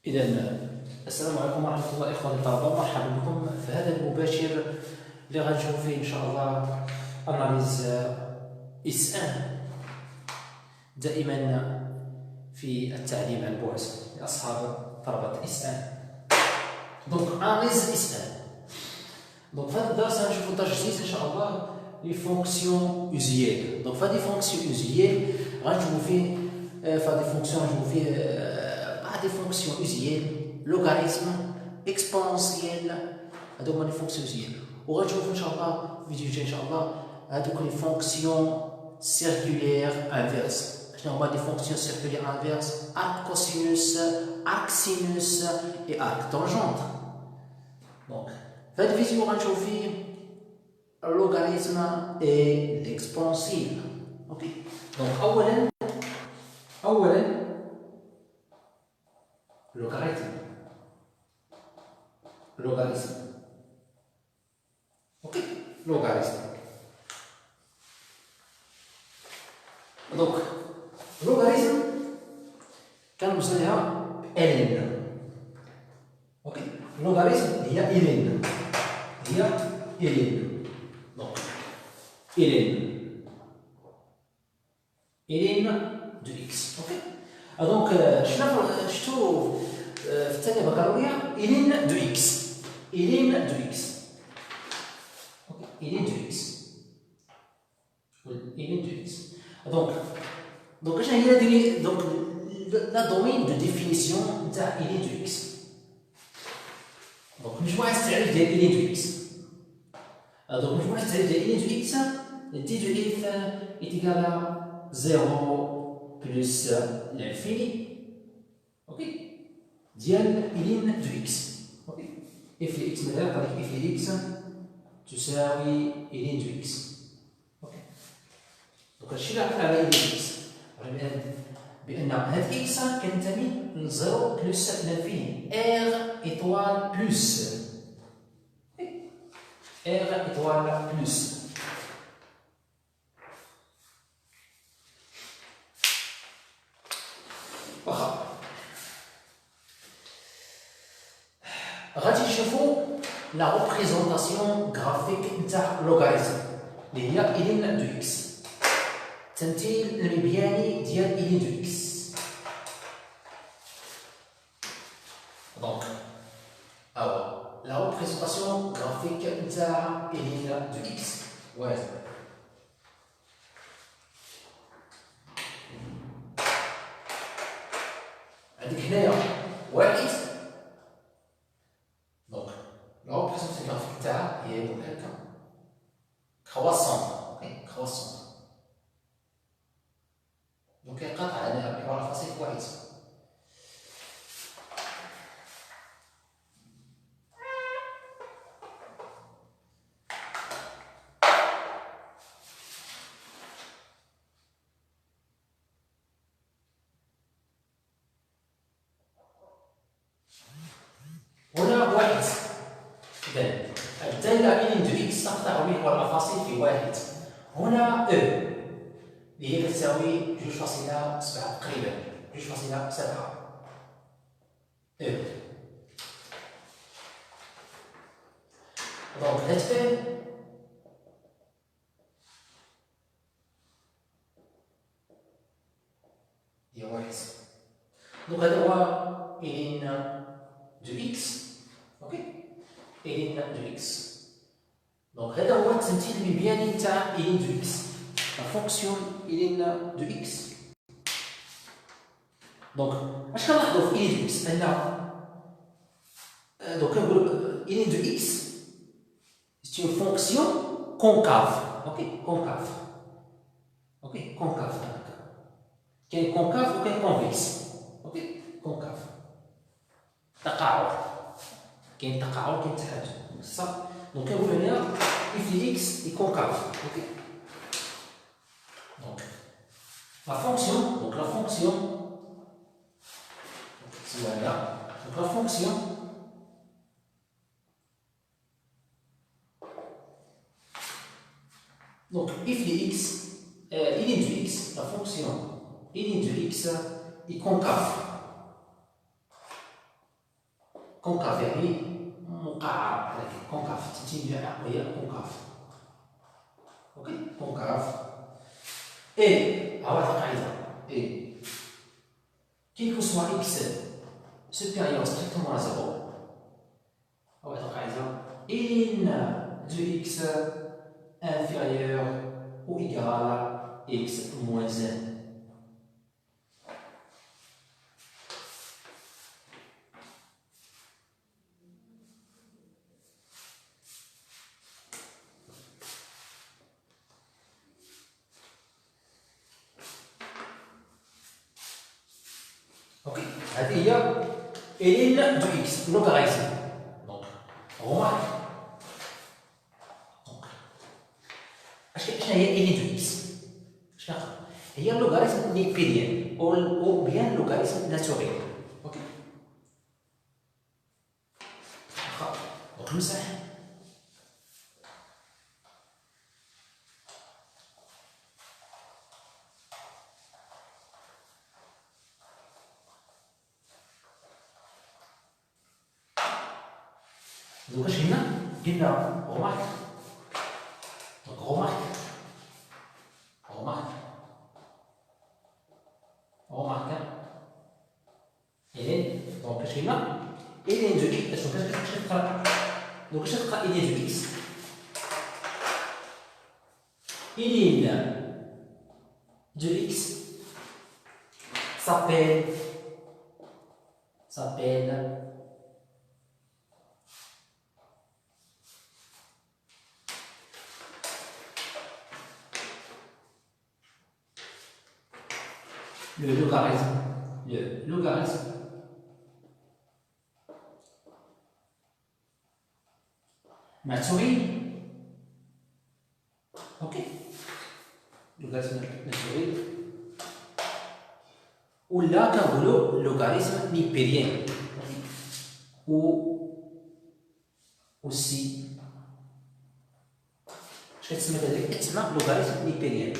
إذا السلام عليكم ورحمة الله إخواني الطلبة، مرحبا بكم في هذا المباشر اللي غنشوفو فيه إن شاء الله أناليز اس ان. دائما في التعليم عن بعد لأصحاب طلبة اس ان. دونك أناليز اس ان. دونك في هذا الدرس غنشوفو درس جديد إن شاء الله لي فونكسيون أوزيال. دونك في هذه فونكسيون أوزيال غنشوفو فيه في هذه فونكسيون غنشوفو فيه des fonctions usuelles, logarithme, exponentielle, هذو هما لي فونكسيون usuelles. وغنشوفو ان شاء الله في فيديو جاي ان شاء الله هذوك لي فونكسيون سيركولير انفيرس. شنو هما لي فونكسيون سيركولير انفيرس؟ arc cosinus, arc sinus et arc tangente. دونك في هذا الفيديو غنشوفو فيه اللوغاريتم et l'exponentielle. اوكي دونك اولا logarithme. Ok, logarithme. Donc, logarithme, quand vous allez à ln. Ok, logarithme, il y a ln. Donc, ln de x. Ok, donc, شفتوا في الثانية بكالوريا ln de x. ln de x. Ok, ln de x. ln de x. Donc اش هي donc la domaine de définition تاع ln de x. donc مجموعة التعريف ديال ln de x. donc مجموعة التعريف ديال ln de x d de f est égal à 0 plus l'infini. ok ديال ln de x. اوكي اف ل اكس مثلا عطاك اف ل اكس تساوي ln de x. اوكي دونك هادشي اللي عرفنا على ln de x بان هاد اكس كينتمي ل 0 بلس لانفيني ار ايطوال بلس ار ايطوال بلس. واخا غادي نشوفوا لا ريبريزونطاسيون غرافيك نتاع لوغاريتم اللي هي ln دو x. التمثيل المبياني ديال ln دو x. دونك هاهو لا ريبريزونطاسيون غرافيك نتاع ln دو x. واحد عندك هنايا واحد. La représentation graphique تاعها هي يكون هكا croissant. اوكي croissant. دونك كينقطع هنا بعبارة فاصل واحد. هنا واحد. إذن الدالة ln دو x تقطع محور الفاصل في واحد. هنا e اللي هي كتساوي 2.7 تقريبا 2.7 e. دونك هاد e هي واحد. دونك هذا هو ln دو x. اوكي ln de x. Donc هذا هو التمثيل المبياني تاع ln de x. La fonction ln de x. Donc اش كنلاحظوا في ln de x ان donc كنقولوا ln de x c'est une fonction concave. ok concave. ok concave. كاين concave وكاين convexe. ok concave تقاعد. كاين تقاعد كاين تحدث صح. دونك كنقول هنا اف ل اكس اي كونكاف. اوكي دونك لا فونكسيون سوايا دونك لا فونكسيون دونك اف ل اكس ln de x la fonction ln de x est concave. كونكاف يعني مقعر، هذاك كونكاف التنتين ديالها هي كونكاف. اوكي كونكاف. اي ها واحد القاعده اي كي soit x supérieur strictement à 0. ها واحد القاعده in de x inférieur ou égal à x moins 1. Ok, هذه هي ln دو x لوغاريتم. دونك remarque شنو هي ln دو x؟ شنو هي اللوغاريتم نيبيريان او بيان لوغاريتم ناتوريل. اوكي دونك نمسح دوك اش هنا قلنا remarque. دونك remarque ln دونك اش هنا ln دو x. دونك اش تقرا دونك اش تلقى ln دو x ln de x s'appelle le logarithme naturel. Ok, logarithme naturel ولا كنقولوا لوغاريتم نيبيريان و سي. اش كتسمى هذيك؟ كتسمى لوغاريتم نيبيريان.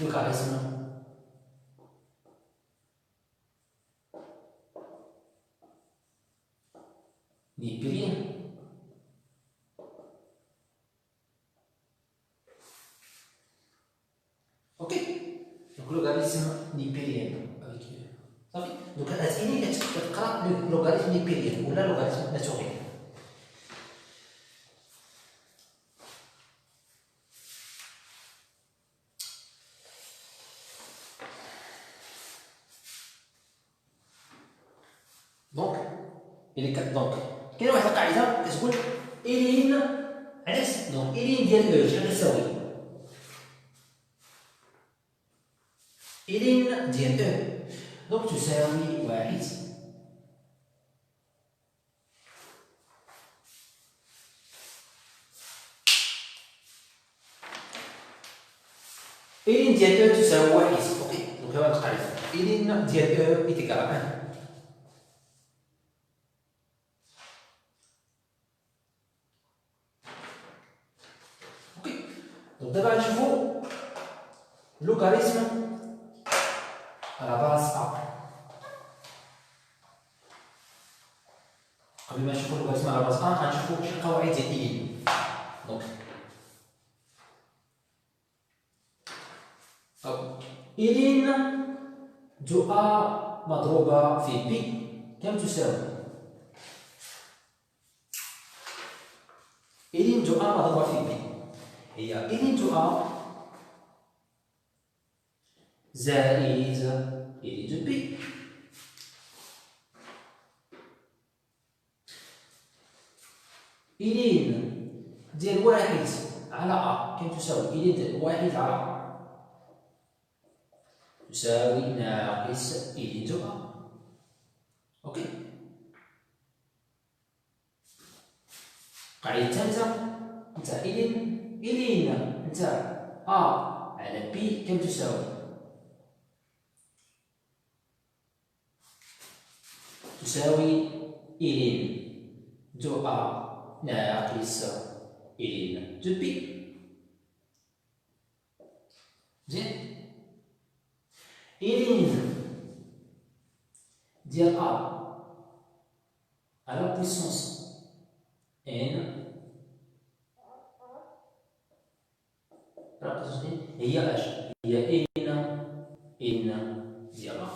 لوغاريتم نيبيريان اوكي. دونك لوغاريتم نيبيريان صافي. دونك هاتيني كتقرا لوغاريتم نيبيريان ولا لوغاريتم ناتوريل. دونك كاينه واحد القاعده كتقول ln علاش. دونك ln ديال او شحال كتساوي؟ ln ديال او دونك تساوي واحد ln ديال او تساوي واحد. اوكي دونك هاد القاعده ln ديال او يتيكال 1. دابا غنشوفو لوغاريتم على باز ا. قبل ما نشوفو لوغاريتم على باز ا غنشوفو شي قواعد ديال لين. دونك لين دو ا مضروبه في بي كم تساوي؟ لين دو ا مضروبه في بي هي ln دو ا زائد ln دو بي. ln ديال واحد على ا كم تساوي؟ ln ديال واحد على ا تساوي ناقص ln دو ا. اوكي القاعده الثالثه نتاع ln نتاع ا على بي كم تساوي؟ تساوي ln دو ا ناقص ln دو بي. مزيان ln ديال ا à la puissance n à la puissance n هي اش؟ هي n ديالها.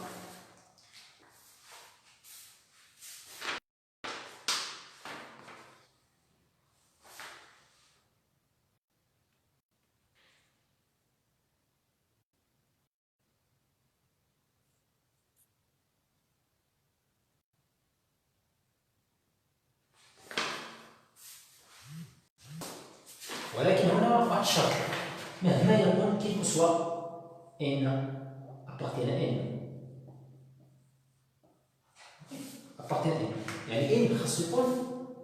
ولكن هنا واحد الشرط، مهما يكون كيف سوا n appartient à n appartient à n، يعني n خاصو يكون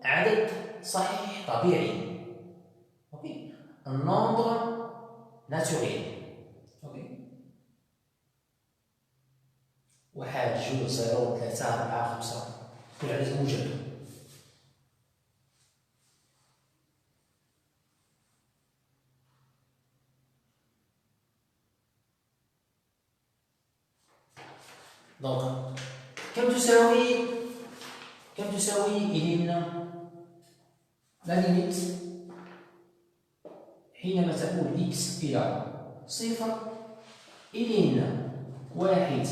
عدد صحيح طبيعي. اوكي، النومبر ناتوريل. اوكي، واحد جوج زيرو ثلاثة أربعة خمسة، كل عدد موجب. دونك كم تساوي إلينا لا ليميت حينما تقول إكس إلى صفر إلينا واحد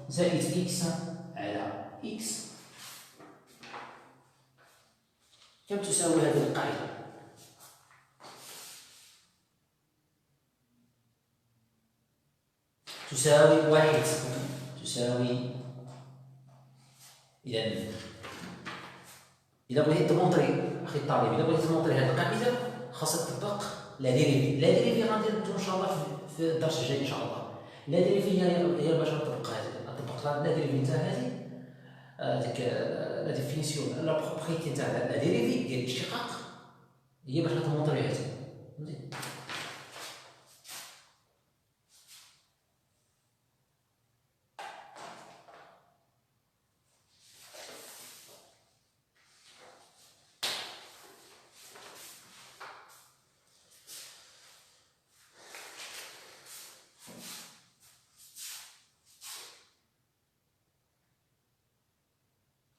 زائد إكس على إكس. كم تساوي هذه القاعدة؟ تساوي واحد. تساوي إذا بغيتي تمونطري أخي الطالب، إذا بغيتي تمونطري هذه القاعدة خاصك تطبق لا ديريفي. لا ديريفي غادي نديرو إن شاء الله في الدرس الجاي إن شاء الله. لا ديريفي هي باش نطبق هذه، نطبق لا ديريفي نتاع هذه ديك لا ديفينيسيون لا بروبريتي نتاع لا ديريفي ديال الاشتقاق هي باش نتمونطري هذه. فهمتي؟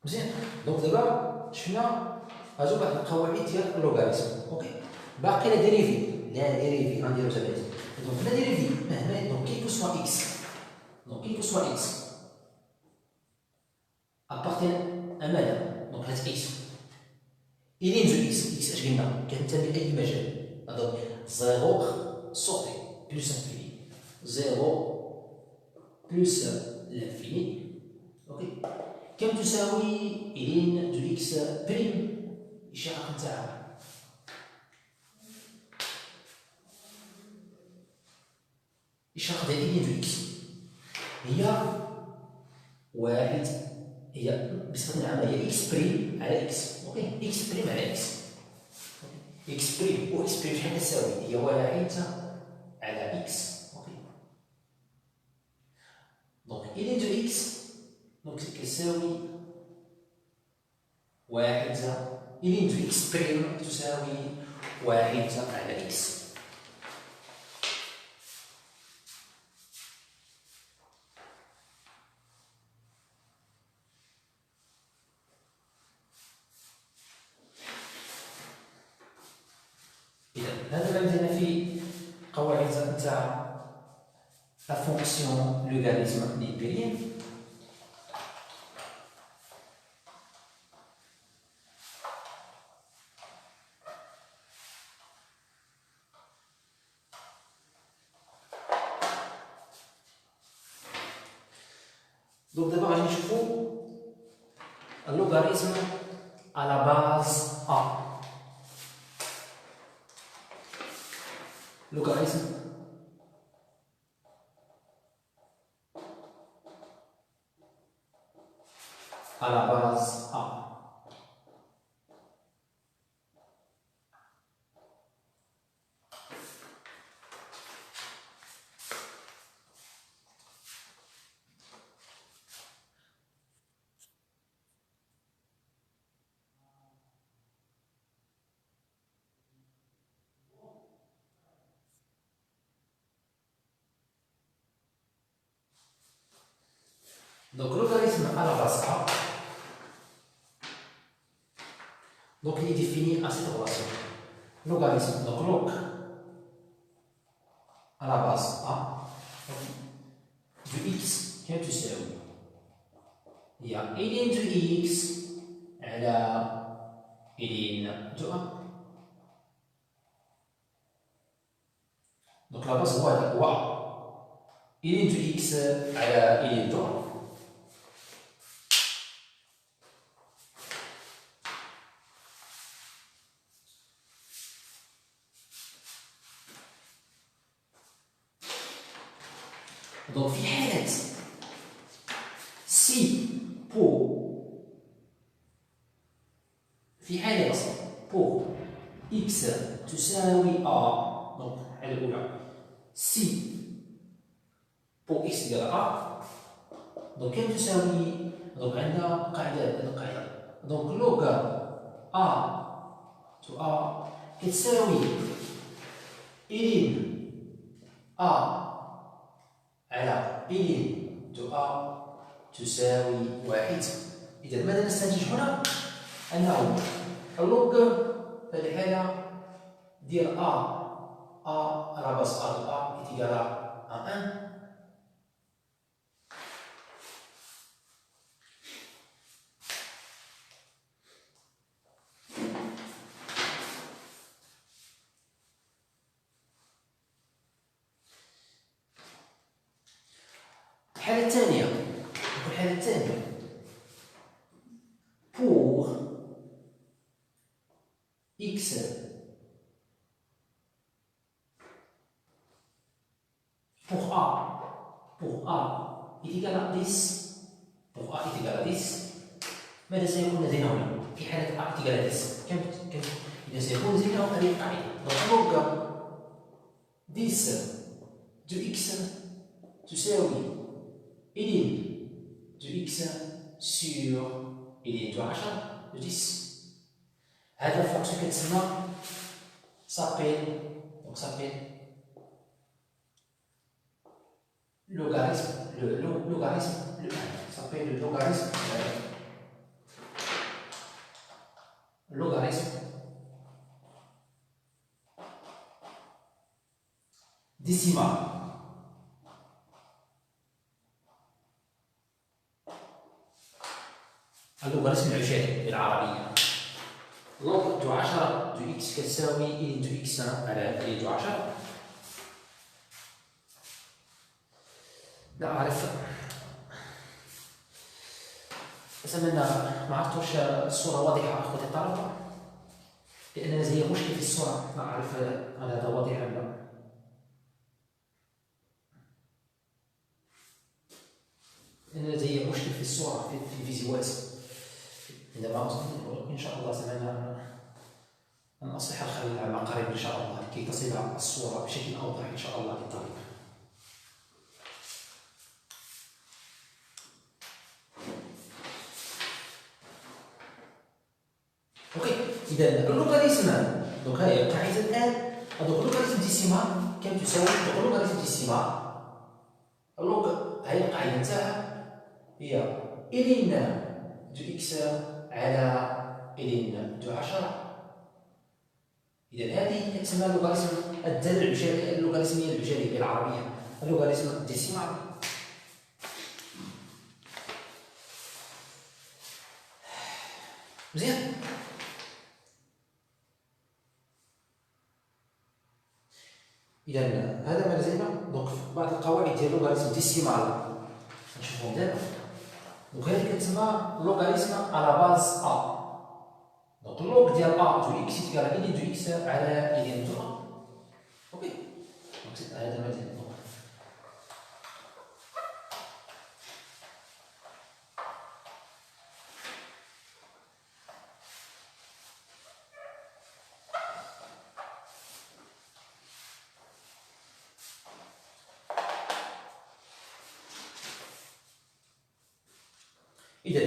مزيان. دونك دابا شفنا هادو واحد القواعد ديال اللوغاريتم. اوكي، باقي لا ديريفي. لا ديريفي غنديرو تبعات. دونك لا ديريفي مهما دونك كي سوا اكس، دونك كي سوا اكس ابارتين ا ماذا؟ دونك هاد اكس الين دو اكس، اكس اش قلنا كتنتمي لاي مجال. دونك زيرو سورتي بلوس انفيني، زيرو بلوس لانفيني. اوكي، كم تساوي إلين دو إكس بريم الإشارة نتاعها؟ الإشارة ديال إلين دو إكس هي واحد، هي بصفة عامة هي إكس بريم على إكس. أوكي، إكس بريم على إكس. إكس بريم و إكس بريم شحال كتساوي؟ هي واحد على إكس. أوكي، دونك إلين دو إكس دونك كتساوي واحد إلين دو إكس بريم تساوي واحد على إكس. إذا هذا ما بدينا في قواعد نتاع لا فونكسيون لوغاريتم نيبيريان. دونك دابا غادي نشوفو اللوغاريتم على باز ا. لوغاريتم على باز ا. دونك لوغاريتم على باز ا Donc il est défini à cette relation. Logarithme, donc log à la base A du x كم تساوي هي إلين دو x على إلين دو A. Donc la base هو A إلين دو x على إلين دو A. Donc في حالة سي في حالة بو إكس تساوي أ، دونك الحالة الأولى سي بو إكس ديال أ، دونك كم تساوي، دونك عندنا قاعدة دونك لوغ أ تو أ كتساوي إلين أ على إلين دو أ تساوي واحد. إذا ماذا نستنتج هنا؟ أنه اللوغ في الحالة ديال أ على باس أ دو أ إيكال أ 1. الحالة الثانية، pour x pour a est égal à 10 pour a est égal à 10 ماذا سيكون لدينا هنا؟ في حالة a est égal à 10 كم إذا سيكون لدينا هذه القاعدة donc log 10 de x تساوي إلين de x sur إلين de 10 de 10. هذا الفونكسيون كتسمى s'appelle logarithme, le s'appelle le logarithme décimal. اللوغاريتم العشري بالعربية لوغ دو 10 دو إكس كتساوي إلين دو إكس على إلين دو 10. لا أعرف، أتمنى ما عرفتوش الصورة واضحة أخوتي الطلبة، لأن لدي مشكل في الصورة، لا أعرف هل هذا واضح أم لا. لأن لدي مشكل في الصورة في الفيديوهات عندما أصل، إن شاء الله أتمنى أن أصلح الخلل عما قريب إن شاء الله كي تصل الصورة بشكل أوضح إن شاء الله للطالب. اوكي، اذا اللوغاريتم دونك ها هي القاعده الان. دونك اللوغاريتم ديسيمال كم تساوي، دونك اللوغاريتم ديسيمال اللوغ هي القاعده تاعها هي إلين دو إكس على إلين دو 10. إذا هذه تسمى اللوغاريتم الدالة العشرية، اللوغاريتمية العشرية بالعربية، اللوغاريتم ديسيمال. مزيان. إذا هذا ما لدينا. دونك بعض القواعد ديال اللوغاريتم ديسيمال نشوفهم دابا. دونك هذه كتسمى لوغاريتم على باز أ. دونك لوغ ديال أ دو إكس تيكال إلين دو إكس على إلين دو أ. أوكي، دونك هذا ما لدينا. إذا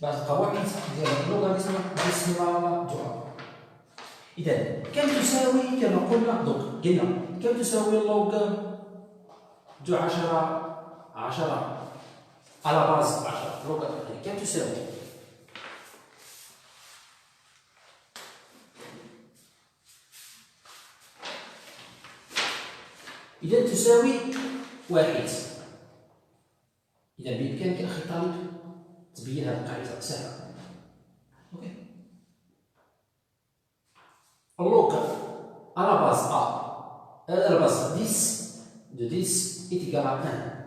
بعض القواعد ديال اللوغاريتم ديسيمال دو أ. إذا كم تساوي كما قلنا، دونك قلنا كم تساوي اللوغ دو 10 على باز 10 لوغ كم تساوي إذا تساوي 1. إذا بإمكانك أخي الطالب تبين هذه القاعدة سهلة. أوكي. اللوغ à la base A, à la base 10 de 10 est égal à 1.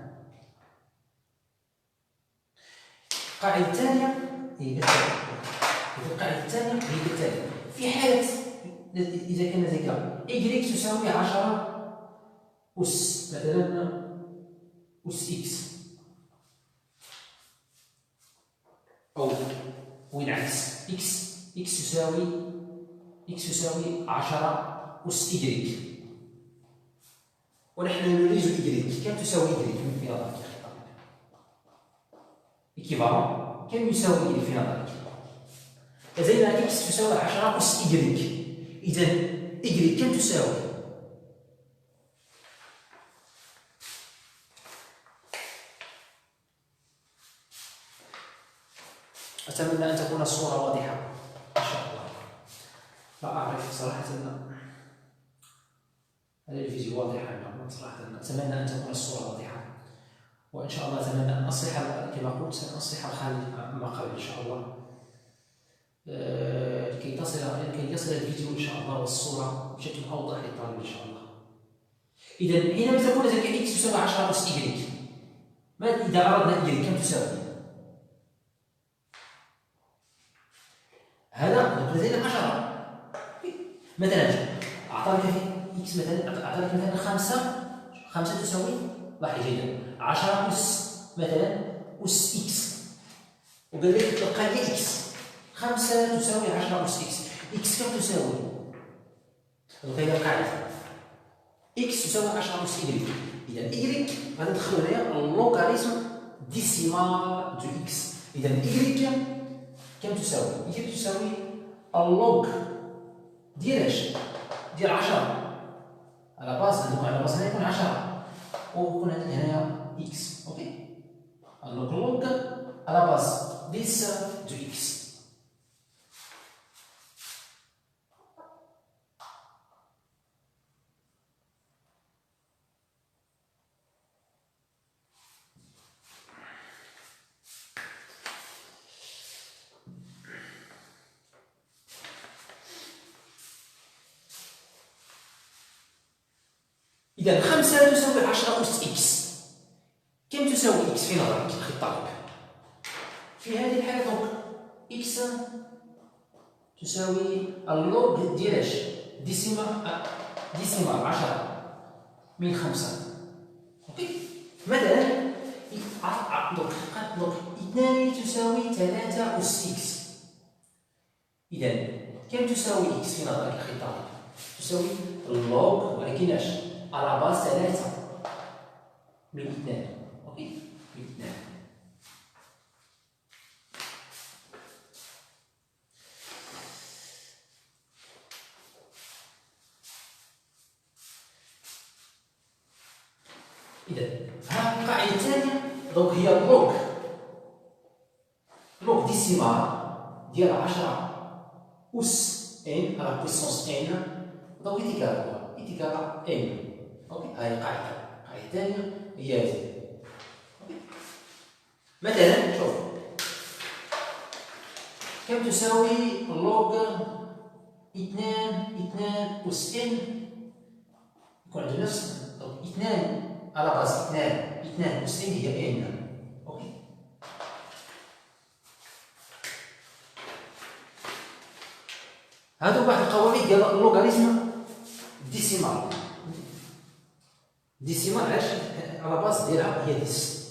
القاعدة الثانية هي كالتالي. القاعدة الثانية هي كالتالي. في حالة إذا كان ذلك y تساوي 10 أس مثلا أس إكس، أو والعكس إكس تساوي 10 أس إيكغيك، ونحن نريد إيكغيك. كم تساوي إيكغيك في نظرك؟ إيكيفالون كم يساوي إيكغيك في نظرك؟ لدينا إكس تساوي 10 أس إيكغيك. إذا إيكغيك كم تساوي؟ أتمنى أن تكون الصورة واضحة إن شاء الله. لا أعرف صراحة هل الفيديو واضح أم لا. صراحة أتمنى أن تكون الصورة واضحة، وإن شاء الله أتمنى أن أصلح كما قلت سأصلح الخلل ما قبل إن شاء الله، لكي يصل الفيديو إن شاء الله والصورة بشكل أوضح للطالب إن شاء الله. إذا حينما تكون لديك إكس تساوي 10 أس إيكغيك، ماذا إذا أردنا إيكغيك كم تساوي؟ هذا لدينا 10 مثلا. أعطاك في إكس مثلا، أعطاك مثلا 5 تساوي 1 جيدا. 10 أس مثلا أس إكس، وقال لك تلقى لي إكس 5 تساوي 10 أس إكس. إكس كم تساوي؟ هذه القاعدة إكس تساوي 10 أس إيكغيك. إذا إيكغيك غادي ندخلو هنايا اللوغاريتم ديسيمال دو إكس. إذا إيكغيك كم تساوي؟ إيكغيك تساوي اللوغ ديال اش؟ ديال 10 على باس. على باس هنا يكون 10 ويكون عندي هنايا إكس. أوكي. اللوغ على باس 10 دو إكس. إذا 5 تساوي 10 أس إكس. كم تساوي إكس في نظرك أخي الطالب؟ في هذه الحالة دونك إكس تساوي اللوغ ديال اش؟ ديسيمال 10 من 5. أوكي. مثلا دونك 2 تساوي 3 أس إكس. إذا كم تساوي إكس في نظرك أخي الطالب؟ تساوي اللوغ ولكن اش؟ على باس 3 من 2. أوكي. من 2. إذا ها القاعدة الثانية دونك هي اللوغ ديسيمال ديال 10 أس ان على بويسونس ان دونك إيتيكال ان. أوكي. هاي القاعدة الثانية هي هذه. مثلا شوف كم تساوي اللوغ 2 أس ان. يكون عندنا نفس 2 على باز 2 أس ان هي ان. أوكي. هادو واحد القوانين ديال اللوغاريتم ديسيمال. ديسيمال علاش؟ على باز ديالها هي 10.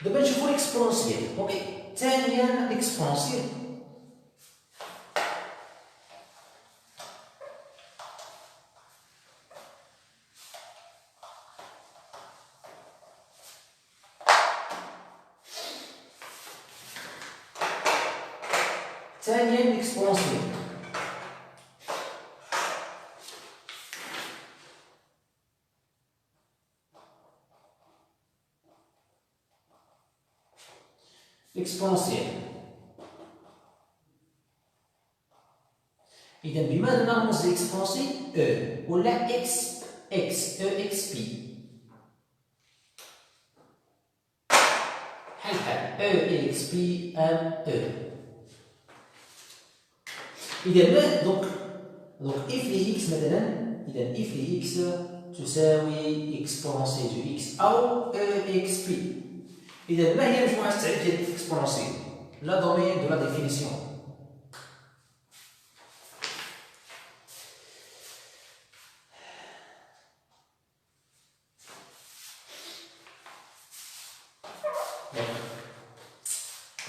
دابا نشوفو ليكسبونسيال. اوكي. ثانيا ليكسبونسيال. ثانيا ليكسبونسيال. l'exponentielle. إذا بماذا نرمز لإكسبونسيل؟ أو ولا إكس إكس أو إكس بي. بحال أو إكس بي أم أو. إذا دونك إف لي إكس مثلا، إذا إف لي إكس تساوي إكسبونسيل دو إكس أو أو إكس بي. إذا ما هي مجموعة التعريف ديال الإكسبونسيل؟ لا دومين دو لا ديفينيسيون.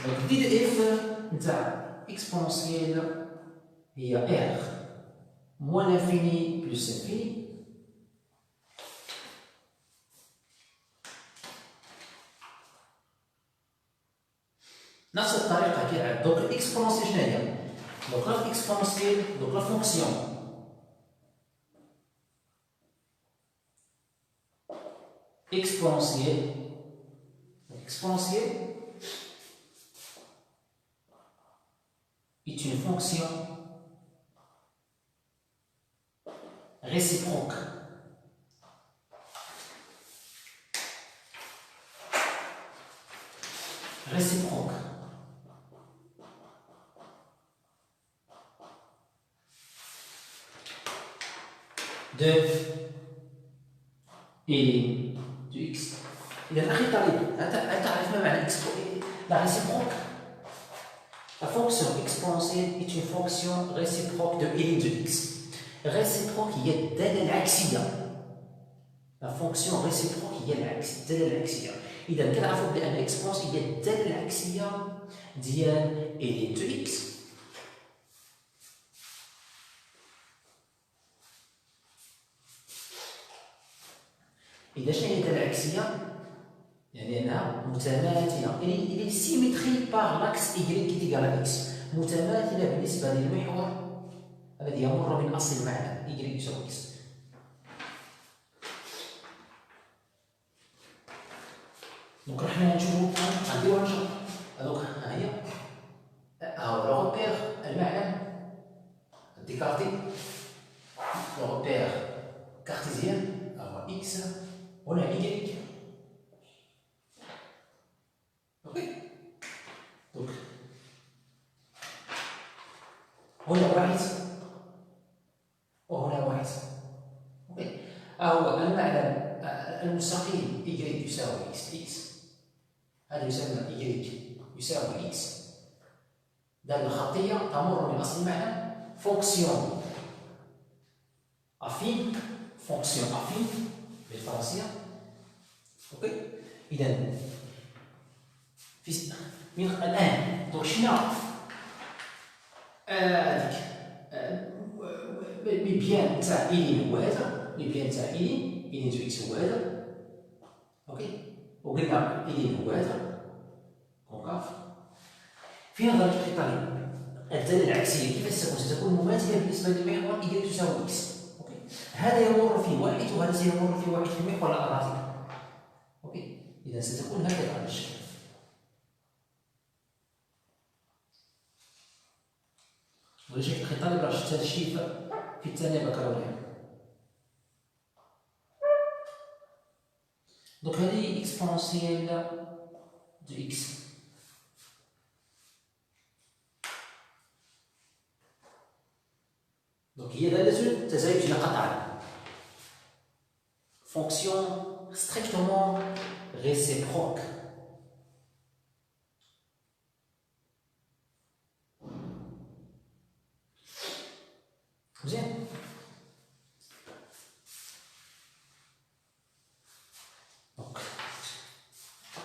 Donc دي دو اف نتاع اكسبونسيال هي ار موان انفيني بلس انفيني نفس الطريقه كيعاد. دونك الاكسبونسيال شنو هي؟ دونك لا الاكسبونسيال دونك لا فونكسيون exponentielle est une fonction réciproque de et du x. إذا أخي طالب هل تعرف ما معنى la réciproque? La fonction exponentielle est une fonction réciproque de L de x. réciproque هي الدالة العكسية. La fonction réciproque هي الدالة العكسية. إذا كنعرفوا بأن exponentielle هي الدالة العكسية ديال L de x. إذا شنو هي الدالة العكسية؟ يعني أنها متماثلة، يعني سيمتري باغ لاكس إيكغيك كي تيكال إكس، متماثلة بالنسبة للمحور الذي يمر من أصل المعنى إيكغيك يساوي إكس. دونك حنا نشوفو غنديروها إن شاء الله. دونك ها هي هاو لو روبير المعلم ديكارتي، لو روبير كارتيزيان هو إكس هنا إيكغيك. هنا واحد وهنا واحد. هو المعلم المستقيم إيكغيك يساوي إكس إكس، هذا يسمى إيكغيك يساوي إكس. دالة خطية تمر من أصل المعنى فونكسيون أفين بالفرنسية. أوكي. إذا من الآن دونك شنو هذيك البيان تاع إلين هو هذا، البيان تاع إلين دو إكس هو هذا. أوكي. وقلنا إلين هو هذا كونكاف. في نظرية الطالب الدالة العكسية كيفاش ستكون مماثلة بالنسبة للمحور إيكغيك تساوي إكس. أوكي. هذا يمر في واحد وهذا سيمر في واحد في المحور الأراتيك. أوكي. إذا ستكون هكذا على الشكل. ولشكل الخطاب راه شفت هذا الشيء في الثانية بكالوريا. دونك هذه اكسبونسيال دو إكس. دونك هي دالة تزايد لا قطعا. فونكسيون ستريكتومون ريسيبروك. مزيان. دونك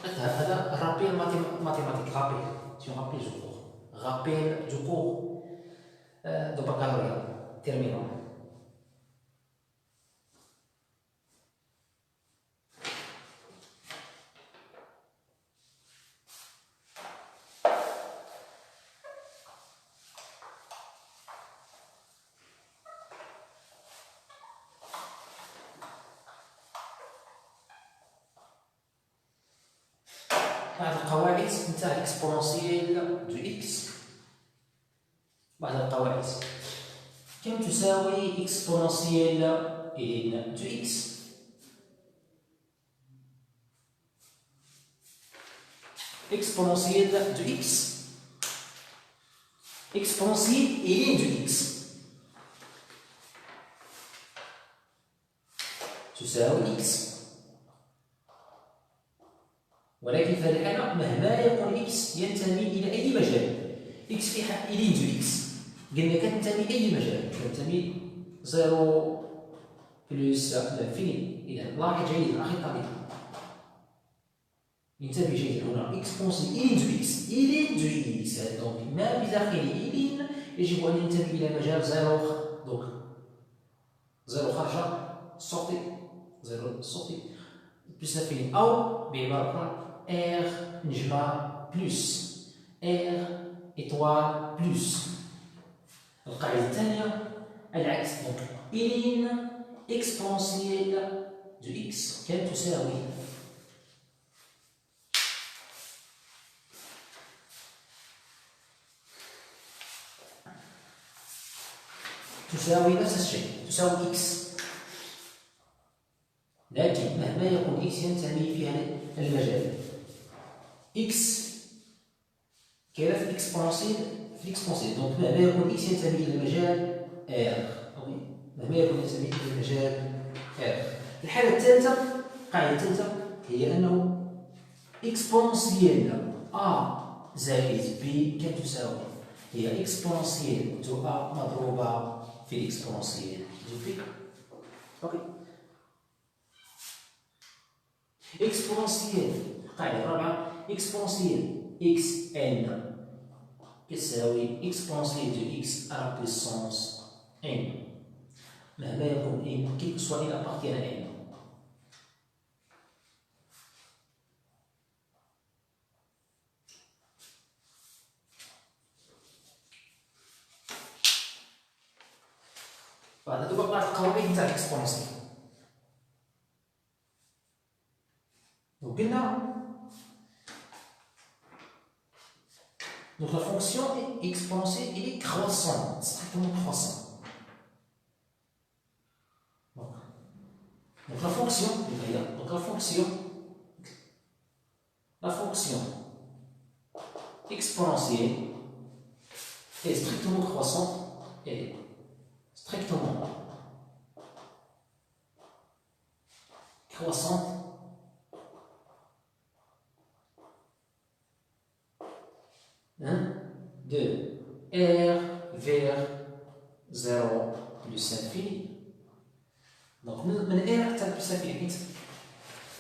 هذا رابيل ماتيماتيك رابيل سي رابيل دو كور رابيل دو كور دو بكالوريا تيرمينال. بعض القواعد نتاع اكسبونسيال دو إكس. بعض القواعد كم تساوي إكسبوننسيال إن دو إكس. إكسبوننسيال دو إكس. إكسبوننسيال إن دو إكس تساوي إكس. ولكن في هذه الحالة مهما يكون إكس ينتمي إلى أي مجال. إكس في حال إلين دو إكس قلنا كتنتمي أي مجال، كتنتمي زيرو بلس لانفيني. إذا لاحظ جيدا أخي الطبيب، ينتبه جيدا هنا إكسبونسي إلين دو إكس. إلين دو إكس دونك ما بداخل إلين يجب أن ينتمي إلى مجال زيرو. دونك زيرو خارجة سورتي، زيرو سورتي بلس لانفيني، أو بعبارة أخرى R نجمة بلس R إطوال بلس. القاعدة الثانية العكس، دونك إلين إكسبونسيال دو إكس كم تساوي نفس الشيء، تساوي إكس. لكن مهما يكون إكس ينتمي في هذا المجال. إكس كاينة في الإكسبونسيال، في الإكسبونسيال دونك مهما يكون إكس ينتمي إلى مجال R، مهما يكون ينتمي إلى مجال R. الحالة الثالثة، القاعدة الثالثة هي أنه إكسبونسيال A زائد B كم تساوي؟ هي إكسبونسيال دو A مضروبة في الإكسبونسيال دو B. أوكي. إكسبونسيال، القاعدة الرابعة، إكسبونسيال إكس إن يساوي إكسبونسيال دو إكس على بويسونس إن مهما يكون إن كي سوا إن أبارتيان à إن. بعد هذوك بعض القوانين تاع الإكسبونسيال. قلنا donc la fonction exponentielle elle est croissante, strictement croissante. Donc la fonction exponentielle est strictement croissante et strictement croissante de R vers 0 plus infini. Donc من R حتى plus infini حيت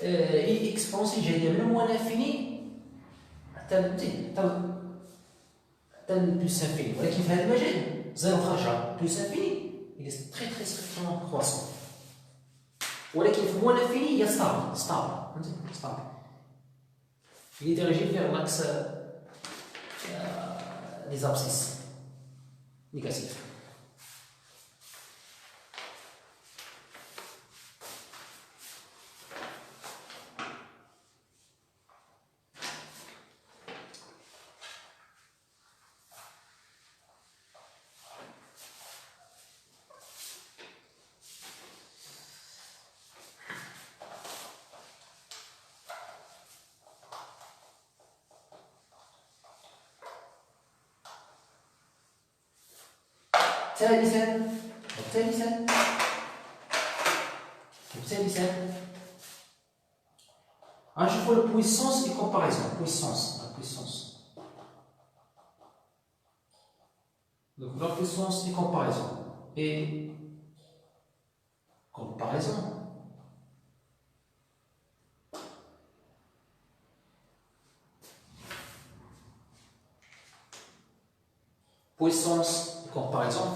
هي إكسبونسي جاية من موان انفيني حتى plus infini، ولكن في هذا المجال زيرو خارجة plus infini il est très très strictement croissant. ولكن في موان انفيني هي stable. Il est dirigé vers l'axe des abscisses négatives. ثالثا نشوفوا la puissance et comparaison. Donc la puissance et comparaison. Puissance et comparaison.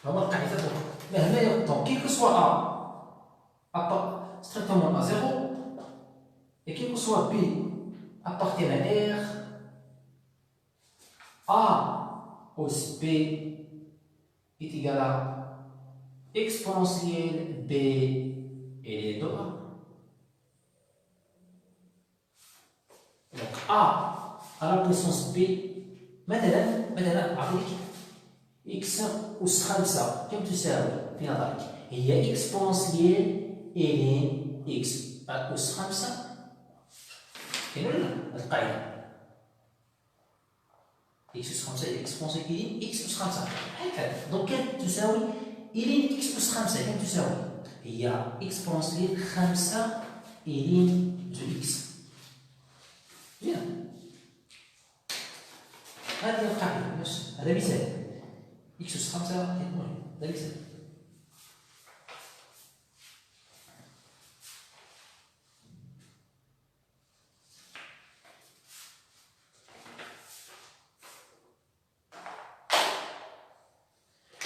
هما القاعدة مهما يكون كي soit A strictement à 0 et quel que soit B appartient à R, A hausse B est égal à exponentielle b égale de a. Donc a à la puissance b مثلا أعطيك x أس 5 كم تساوي في نظرك؟ هي اكسبونسيال إلين x أس 5 كاين ولا لا؟ هاد القاعدة x أس 5 هي اكسبونسيال إلين x أس 5 هكذا. دونك كم تساوي إلين x أس 5 كم تساوي؟ هي اكسبونسيال 5 إلين دو x. مزيان. هذه القاعدة باش هذا مثال x أس 5 المهم هذا مثال.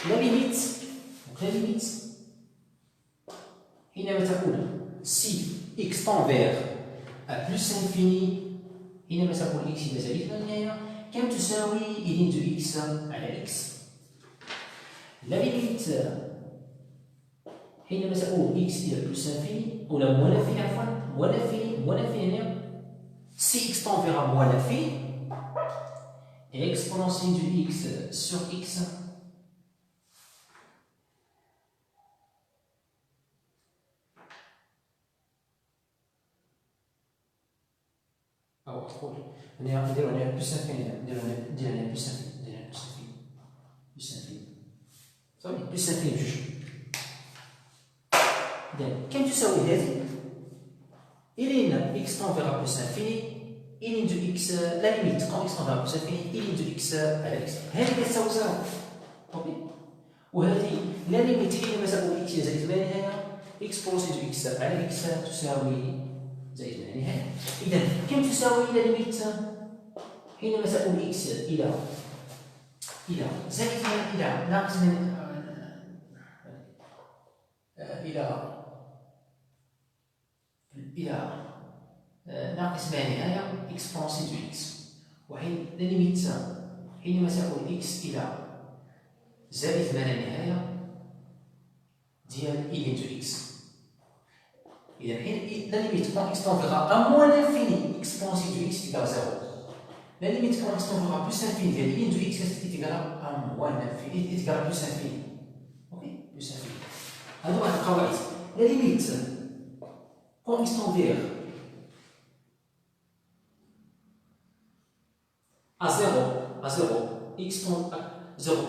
لا ليميت حينما تقول si x tend vers à plus infini حينما تقول x إلى زائد النهاية كم تساوي إلين دو x على x. لا ليميت حينما تقول x إلى بلس انفيني أو لا موان انفيني عفوا موان انفيني هنا si x tend vers à moins l'infini et exponentielle du x sur x أو تقول نديرو هنا بلس انفيني نديرو هنا بلس انفيني صافي بلس انفيني بجوج. إذن كم تساوي هذه؟ إلين x tend vers plus infini إلين دو x لا ليميت quand x tend vers plus infini إلين دو x على x هذه كتساوي زيرو. أوكي. وهذه لا ليميت حينما تقول x زائد ما نهاية اكسبونسيال دو x على x تساوي زائد ما نهاية. إذا كم تساوي لا ليميت حينما تقول x إلى زائد إلى ناقص من إلى ناقص ما نهاية اكسبونسيال دو x. وحين لا ليميت حينما تقول x إلى زائد ما لا نهاية ديال إلين دو x. إذا حين لا ليميت quand x tend vers à moins l'infini exponentielle du x égale à 0. La limite quand x tend vers plus infini ديال إلين دو x est égale à moins l'infini est égale à plus infini. أوكي plus infini. هادو واحد القواعد. La limite quand x tend vers à 0 x tend à 0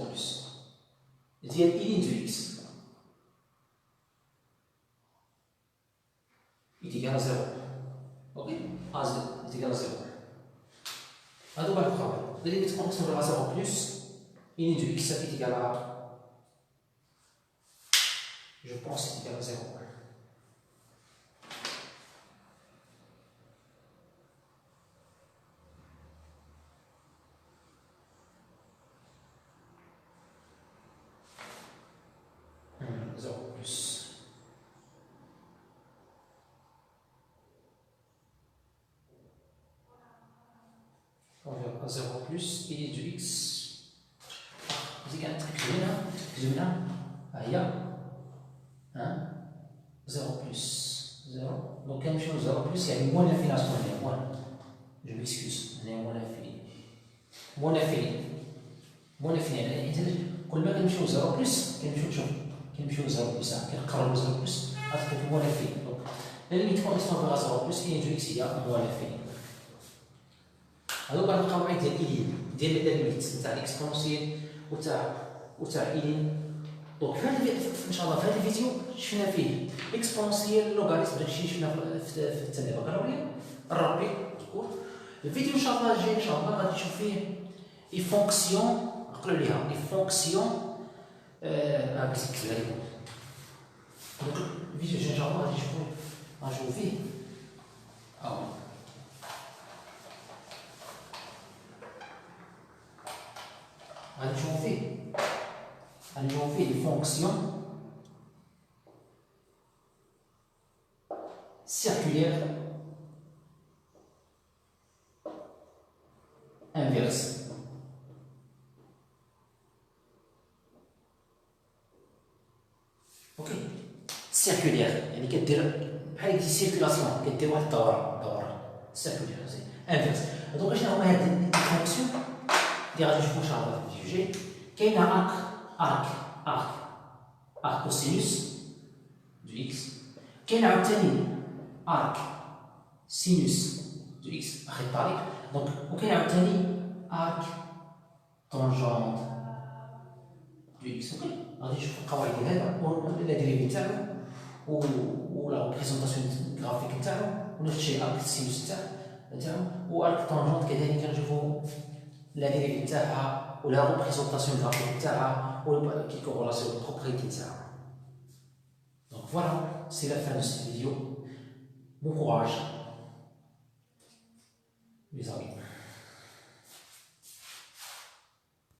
plus ديال إلين دو x est égal à 0. Ok, A est égal à 0. هادو واحد القواعد. La limite quand x tend vers à 0 plus إلين دو x est égal à je pense est égal à 0. On verra 0 plus إلين دو x. هذه كانت كتبنا ها هي 0 plus 0 donc كنمشيو 0 plus يعني موان انفيني اصلا هي موان جو ميكسكوز هنا موان انفيني موان انفيني يعني حيت كل ما كنمشيو 0 plus كنمشيو 0 plus كنقربو 0 plus غتكون موان انفيني دونك لا ليميت كون اكس تنظر 0 plus إلين دو x هي موان انفيني. هادو بعض القواعد ديال إلين ديال لا ليميت نتاع الاكسبونسيال وتاع إلين. دونك في هذا ان شاء الله في هذا الفيديو شفنا فيه اكسبونسيال لوغاريتم داكشي شفنا في التنظيم الكرويه الربي مذكور. الفيديو ان شاء الله الجاي ان شاء الله غادي نشوف فيه لي فونكسيون نقولوا ليها لي فونكسيون باش نكتبها لكم. دونك الفيديو الجاي ان شاء الله غادي نشوفوا فيه غادي نشوفوا فيه لي فونكسيون circulaire inverse. سيركولير يعني كدير بحال دي سيركولاسيون كدير واحد الدوره سيركولير انفيرس. دونك شنو هما هاد الفونكسيون اللي غادي نشوفو ان شاء الله في الفيديو الجاي؟ كاينه ارك كوسينوس دو اكس، كاين عاوتاني ارك سينوس دو اكس اخي الطريق، دونك وكاين عاوتاني ارك طونجونت دو اكس. اوكي غادي نشوفو القواعد ديال هذا لا ديريفي تاعو و لا ريبريزونطاسيون غرافيك نتاعو، ونفس الشيء ارك سينوس تاعو وارك طونجونت كذلك كنشوفو لا ديريفي تاعها ولا ريبريزونطاسيون غرافيك تاعها و كي كورلاسيون بروبريتي تاعها. Donc voilà, c'est la fin de cette vidéo. Bon courage, les amis.